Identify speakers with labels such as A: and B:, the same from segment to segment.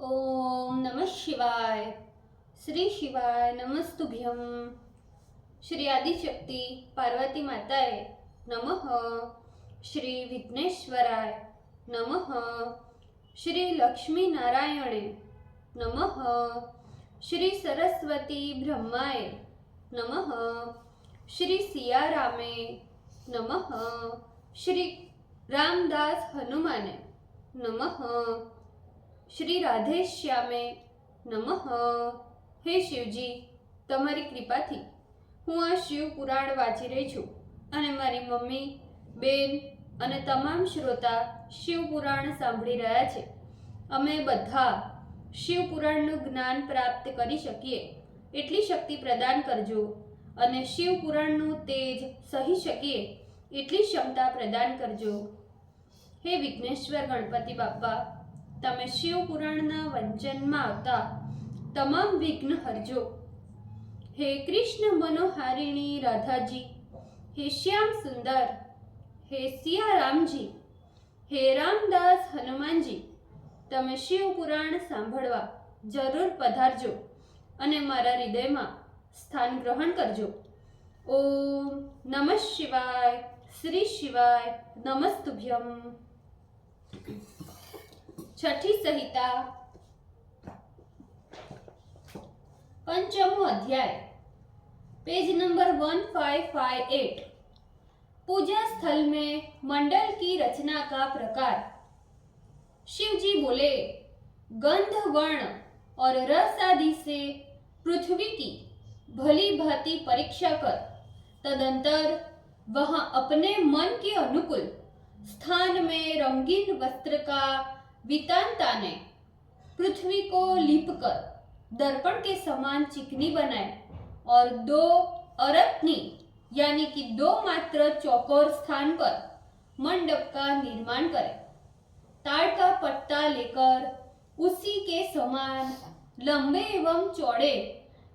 A: ओम नमः शिवाय। श्री शिवाय नमस्तुभ्यम। श्री आदिशक्ति पार्वती माताए नमः। श्री विघ्नेश्वराय नमः। श्री लक्ष्मी नारायणे नमः। श्री सरस्वती ब्रह्माय नमः। श्री सियारामे नमः। श्री रामदास हनुमाने नमः। श्री राधेश्यामे नमः। हे शिवजी, તમારી કૃપાથી હું આ શિવ પુરાણ વાંચી રહી છું અને મારી મમ્મી, બેન અને તમામ શ્રોતા શિવ પુરાણ સાંભળી રહ્યા છે. અમે બધા શિવ પુરાણનું જ્ઞાન પ્રાપ્ત કરી શકીએ એટલી શક્તિ પ્રદાન કરજો અને શિવ પુરાણનું તેજ સહી શકીએ એટલી ક્ષમતા પ્રદાન કરજો. હે વિઘ્નેશ્વર ગણપતિ બાપ્પા, તમે શિવ પુરાણના વંચનમાં આવતા તમામ વિઘ્ન હરજો. હે કૃષ્ણ મનોહારિણી રાધાજી, હે શ્યામ સુંદર, હે સિયારામજી, હે રામદાસ હનુમાનજી, તમે શિવ પુરાણ સાંભળવા જરૂર પધારજો અને મારા હૃદયમાં સ્થાન ગ્રહણ કરજો. ઓમ નમઃ શિવાય. શ્રી શિવાય નમસ્તુભ્યમ. छठी संहिता पंचमो अध्याय, पेज नंबर 1558। पूजा स्थल में मंडल की रचना का प्रकार। शिव जी बोले, गंध वर्ण और रस आदि से पृथ्वी की भली भांति परीक्षा कर तदंतर वहां अपने मन के अनुकूल स्थान में रंगीन वस्त्र का वितानताने पृथ्वी को लीप कर दर्पण के समान चिकनी बनाए और 2 अरत्नी यानी कि 2 मात्र चौकोर स्थान पर मंडप का निर्माण करे. ताड़ का पट्टा लेकर उसी के समान लंबे एवं चौड़े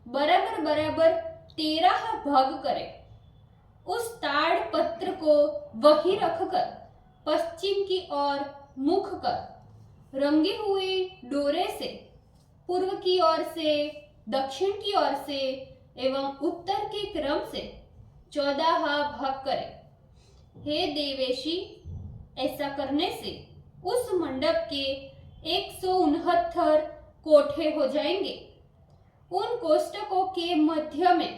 A: बराबर बराबर 13 भाग करे. उस ताड़ पत्र को वही रखकर पश्चिम की ओर मुख कर रंगे हुए डोरे से पूर्व की ओर से, दक्षिण की ओर से एवं उत्तर के क्रम से 14 भाग करे. हे देवेशी, ऐसा करने से उस मंडप के 169 कोठे हो जाएंगे. उन कोष्टकों के मध्य में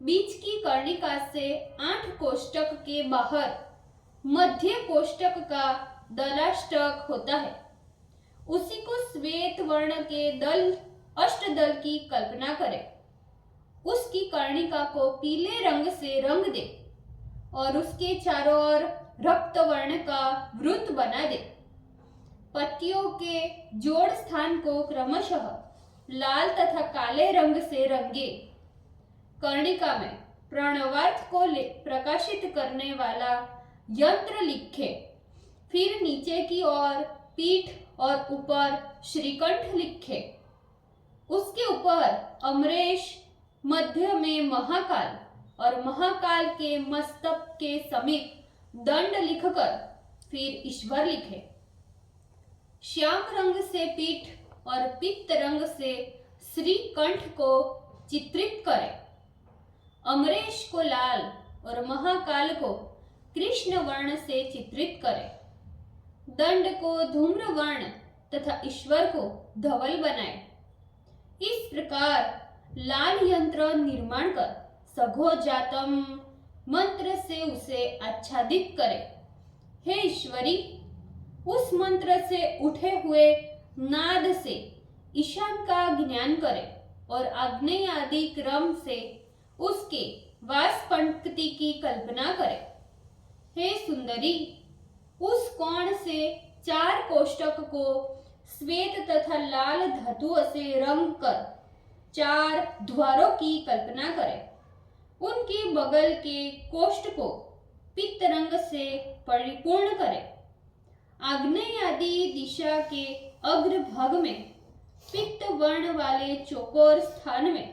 A: बीच की कर्णिका से 8 कोष्टक के बाहर मध्य कोष्टक का दलाष्टक होता है. उसी को श्वेत वर्ण के दल अष्टदल की कल्पना करे. उसकी कर्णिका को पीले रंग से रंग दे और उसके चारों ओर रक्त वर्ण का वृत्त बना दे. पत्तियों के जोड़ स्थान को क्रमशः लाल तथा काले रंग से रंगे. कर्णिका में प्रणवार्थ को प्रकाशित करने वाला यंत्र लिखे. फिर नीचे की ओर पीठ और ऊपर श्रीकंठ लिखे. उसके ऊपर अमरेश, मध्य में महाकाल और महाकाल के मस्तक के समीप दंड लिखकर फिर ईश्वर लिखे. श्याम रंग से पीठ और पित्त रंग से श्रीकंठ को चित्रित करे. अमरेश को लाल और महाकाल को कृष्ण वर्ण से चित्रित करे. दंड को धूम्र वर्ण तथा ईश्वर को धवल बनाए. इस प्रकार लाल यंत्र निर्माण कर सघो जातम मंत्र से उसे आच्छादित करे. हे ईश्वरी, उस मंत्र से उठे हुए नाद से ईशान का ज्ञान करे और आग्नेय आदि क्रम से उसके वास पंक्ति की कल्पना करे. हे सुंदरी, उस कोण से 4 कोष्टक को श्वेत तथा लाल धातुओं से रंग कर 4 द्वारों की कल्पना करे. उनके बगल के कोष्ठ को पित्त रंग से परिपूर्ण करे. आग्नेय आदि दिशा के अग्र भाग में पित्त वर्ण वाले चौकोर स्थान में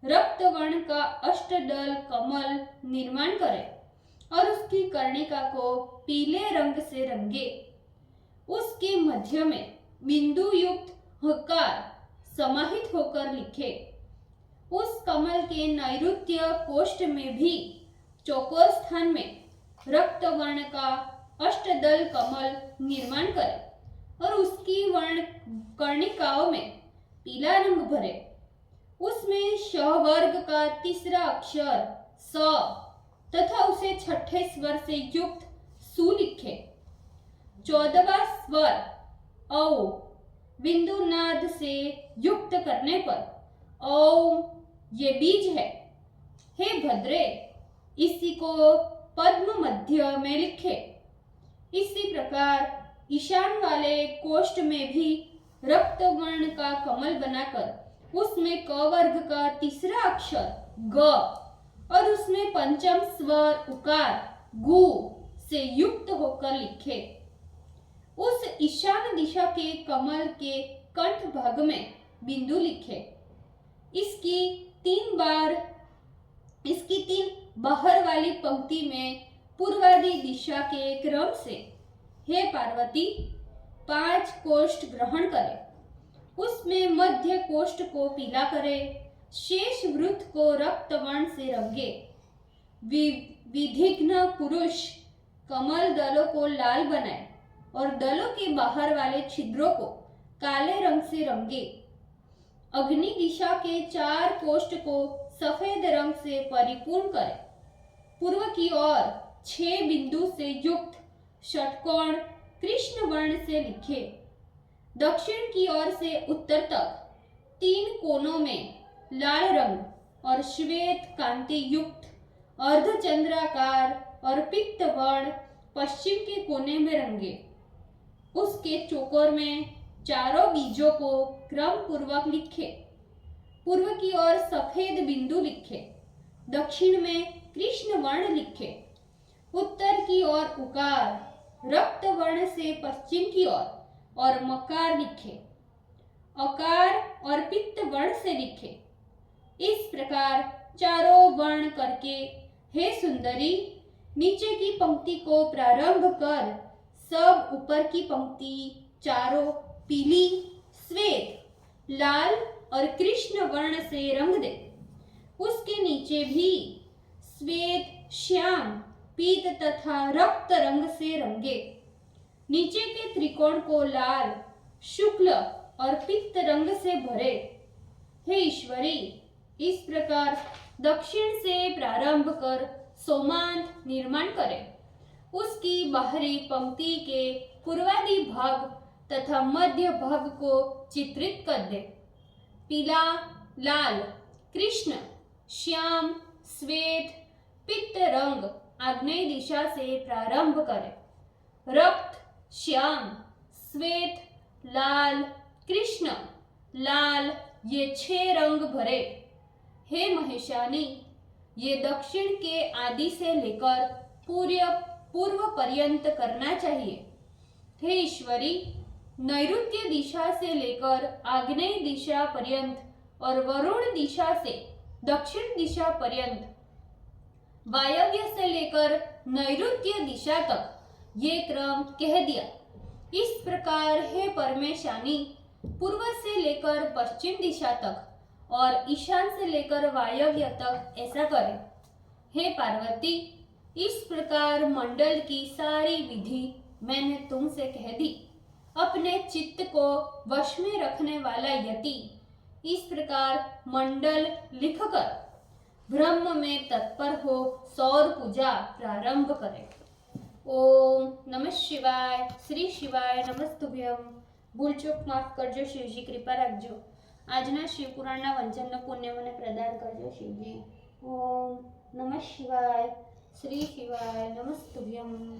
A: रक्त वर्ण का अष्टदल कमल निर्माण करे और उसकी कर्णिका को पीले रंग से रंगे. उसके मध्य में बिंदु युक्त हकार समाहित होकर लिखे। उस कमल के नैऋत्य कोष्ठ में भी चौकोर स्थान में रक्त वर्ण का अष्टदल कमल निर्माण करें और उसकी वर्ण कर्णिकाओं में पीला रंग भरे। उसमें श वर्ग का तीसरा अक्षर स तथा उसे छठे स्वर से युक्त सु लिखे। 14वां स्वर औ बिंदु नाद से युक्त करने पर ओम ये बीज है। हे भद्रे, इसी को पद्म मध्य में लिखे। इसी प्रकार ईशान वाले कोष्ठ में भी रक्त वर्ण का कमल बनाकर उसमें क वर्ग का तीसरा अक्षर ग और उसमें पंचम स्वर उकार गु से युक्त होकर लिखे। उस ईशान दिशा के कमल के कंठ भाग में बिंदु लिखे। इसकी तीन बाहर वाली पंक्ति में पूर्वादि दिशा के क्रम से हे पार्वती 5 कोष्ठ ग्रहण करे। उसमें मध्य कोष्ठ को पीला करे, शेष वृत्त को रक्त वर्ण से रंगे। विधिघ्न पुरुष कमल दलों को लाल बनाए और दलों के बाहर वाले छिद्रों को काले रंग से रंगे। अग्नि दिशा के 4 कोष्ठ को सफेद रंग से परिपूर्ण करे। पूर्व की ओर 6 बिंदु से युक्त षटकोण कृष्ण वर्ण से लिखे। दक्षिण की ओर से उत्तर तक 3 कोनों में लाल रंग और श्वेत कांति युक्त अर्धचंद्राकार और पित्त वर्ण पश्चिम के कोने में रंगे। उसके चौकोर में चारों बीजों को क्रम पूर्वक लिखे। पूर्व की ओर सफेद बिंदु लिखे, दक्षिण में कृष्ण वर्ण लिखे, उत्तर की ओर उकार रक्त वर्ण से पश्चिम की ओर और मकार लिखे, अकार और पित्त वर्ण से लिखे। इस प्रकार चारों वर्ण करके हे सुंदरी, नीचे की पंक्ति को प्रारंभ कर सब ऊपर की पंक्ति चारों पीली, श्वेत, लाल और कृष्ण वर्ण से रंग दे। उसके नीचे भी श्वेत, श्याम, पीत तथा रक्त रंग से रंगे। नीचे के त्रिकोण को लाल, शुक्ल और पित्त रंग से भरे। हे ईश्वरी, इस प्रकार दक्षिण से प्रारंभ कर सोमांत निर्माण करे। उसकी बाहरी पंक्ति के पूर्वादि भाग तथा मध्य भाग को चित्रित कर दे। पीला, लाल, कृष्ण, श्याम, श्वेत, पित्त रंग आग्नेय दिशा से प्रारंभ करे। रक्त, श्याम, श्वेत, लाल, कृष्ण, लाल ये 6 रंग भरे। हे महेशानी, ये दक्षिण के आदि से लेकर पूर्व पर्यंत करना चाहिए। हे ईश्वरी, नैऋत्य दिशा से लेकर आग्नेय दिशा पर्यंत और वरुण दिशा से दक्षिण दिशा पर्यंत, वायव्य से लेकर नैऋत्य दिशा तक ये क्रम कह दिया। इस प्रकार हे परमेशानी, पूर्व से लेकर पश्चिम दिशा तक और ईशान से लेकर वायव्य तक ऐसा करें। हे पार्वती, इस प्रकार मंडल की सारी विधि मैंने तुमसे कह दी। अपने चित्त को वश में रखने वाला यति इस प्रकार मंडल लिखकर ब्रह्म में तत्पर हो सौर पूजा प्रारंभ करे। ओम नमः शिवाय। श्री शिवाय नमस्तुभ्यम। ભૂલચૂક માફ કરજો શિવજી, કૃપા રાખજો। આજના શિવપુરાણના વંચનનો પુણ્ય મને પ્રદાન કરજો શિવજી। ઓમ નમઃ શિવાય। શ્રી શિવાય નમસ્તુભ્યમ।